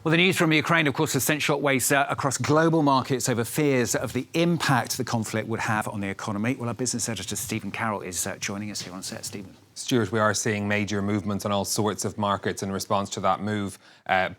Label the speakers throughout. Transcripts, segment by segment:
Speaker 1: Well, the news from Ukraine, of course, has sent shockwaves across global markets over fears of the impact the conflict would have on the economy. Well, our business editor, Stephen Carroll, is joining us here on set. Stephen.
Speaker 2: Stuart, we are seeing major movements on all sorts of markets in response to that move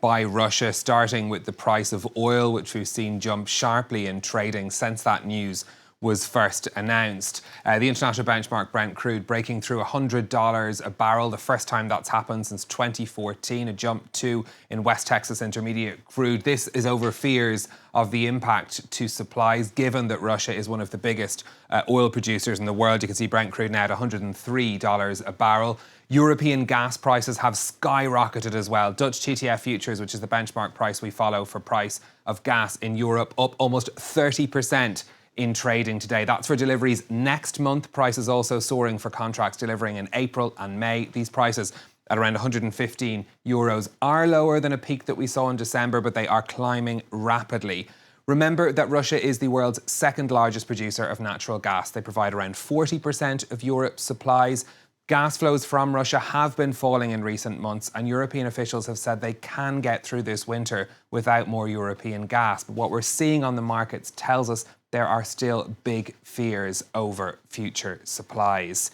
Speaker 2: by Russia, starting with the price of oil, which we've seen jump sharply in trading since that news was first announced. The international benchmark Brent crude breaking through $100 a barrel, the first time that's happened since 2014, a jump too in West Texas Intermediate crude. This is over fears of the impact to supplies, given that Russia is one of the biggest oil producers in the world. You can see Brent crude now at $103 a barrel. European gas prices have skyrocketed as well. Dutch TTF futures, which is the benchmark price we follow for price of gas in Europe, up almost 30% in trading today. That's for deliveries next month. Prices also soaring for contracts delivering in April and May. These prices at around 115 euros are lower than a peak that we saw in December, but they are climbing rapidly. Remember that Russia is the world's second largest producer of natural gas. They provide around 40% of Europe's supplies. Gas flows from Russia have been falling in recent months, and European officials have said they can get through this winter without more European gas. But what we're seeing on the markets tells us there are still big fears over future supplies.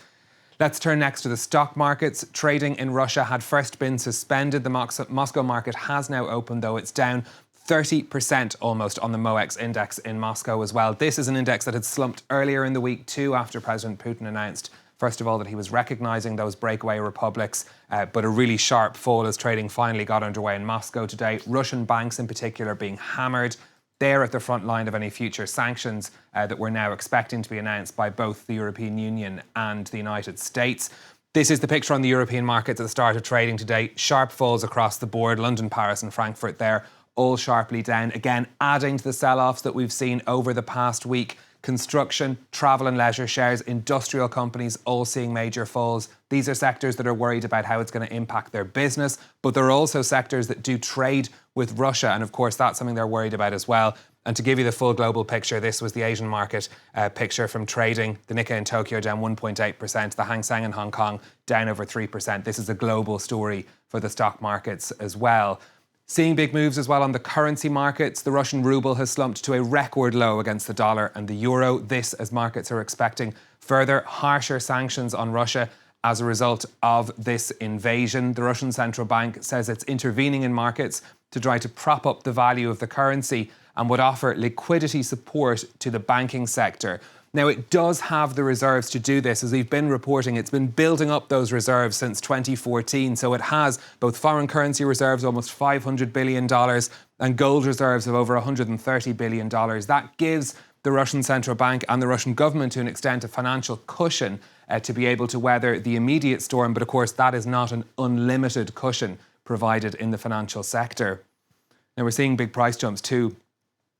Speaker 2: Let's turn next to the stock markets. Trading in Russia had first been suspended. The Moscow market has now opened, though it's down 30% almost on the MOEX index in Moscow as well. This is an index that had slumped earlier in the week too, after President Putin announced first of all, that he was recognising those breakaway republics, but a really sharp fall as trading finally got underway in Moscow today. Russian banks in particular being hammered. They're at the front line of any future sanctions that we're now expecting to be announced by both the European Union and the United States. This is the picture on the European markets at the start of trading today. Sharp falls across the board. London, Paris and Frankfurt there, all sharply down. Again, adding to the sell-offs that we've seen over the past week. Construction, travel and leisure shares, industrial companies all seeing major falls. These are sectors that are worried about how it's going to impact their business, but there are also sectors that do trade with Russia, and of course that's something they're worried about as well. And to give you the full global picture, this was the Asian market picture from trading. The Nikkei in Tokyo down 1.8%, the Hang Seng in Hong Kong down over 3%. This is a global story for the stock markets as well. Seeing big moves as well on the currency markets. The Russian ruble has slumped to a record low against the dollar and the euro. This as markets are expecting further harsher sanctions on Russia as a result of this invasion. The Russian central bank says it's intervening in markets to try to prop up the value of the currency and would offer liquidity support to the banking sector. Now, it does have the reserves to do this. As we've been reporting, it's been building up those reserves since 2014. So it has both foreign currency reserves, almost $500 billion, and gold reserves of over $130 billion. That gives the Russian central bank and the Russian government, to an extent, a financial cushion to be able to weather the immediate storm. But of course, that is not an unlimited cushion provided in the financial sector. Now, we're seeing big price jumps too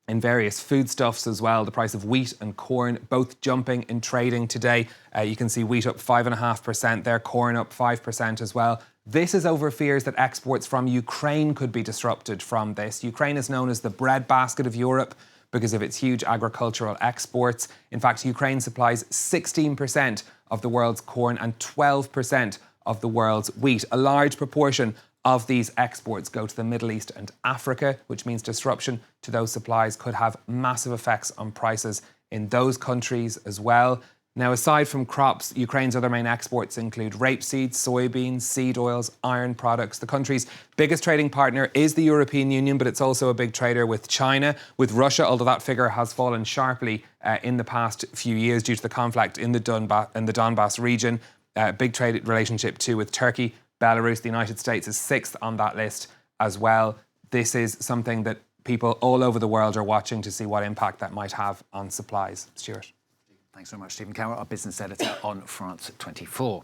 Speaker 2: in various foodstuffs as well. The price of wheat and corn both jumping in trading today. You can see wheat up 5.5% there, corn up 5% as well. This is over fears that exports from Ukraine could be disrupted from this. Ukraine is known as the breadbasket of Europe because of its huge agricultural exports. In fact, Ukraine supplies 16% of the world's corn and 12% of the world's wheat. A large proportion of these exports go to the Middle East and Africa, which means disruption to those supplies could have massive effects on prices in those countries as well. Now, aside from crops, Ukraine's other main exports include rapeseed, soybeans, seed oils, iron products. The country's biggest trading partner is the European Union, but it's also a big trader with China, with Russia, although that figure has fallen sharply in the past few years due to the conflict in the Donbass region. Big trade relationship too with Turkey. Belarus, the United States, is sixth on that list as well. This is something that people all over the world are watching to see what impact that might have on supplies. Stuart.
Speaker 1: Thanks so much, Stephen Carroll, our business editor on France 24.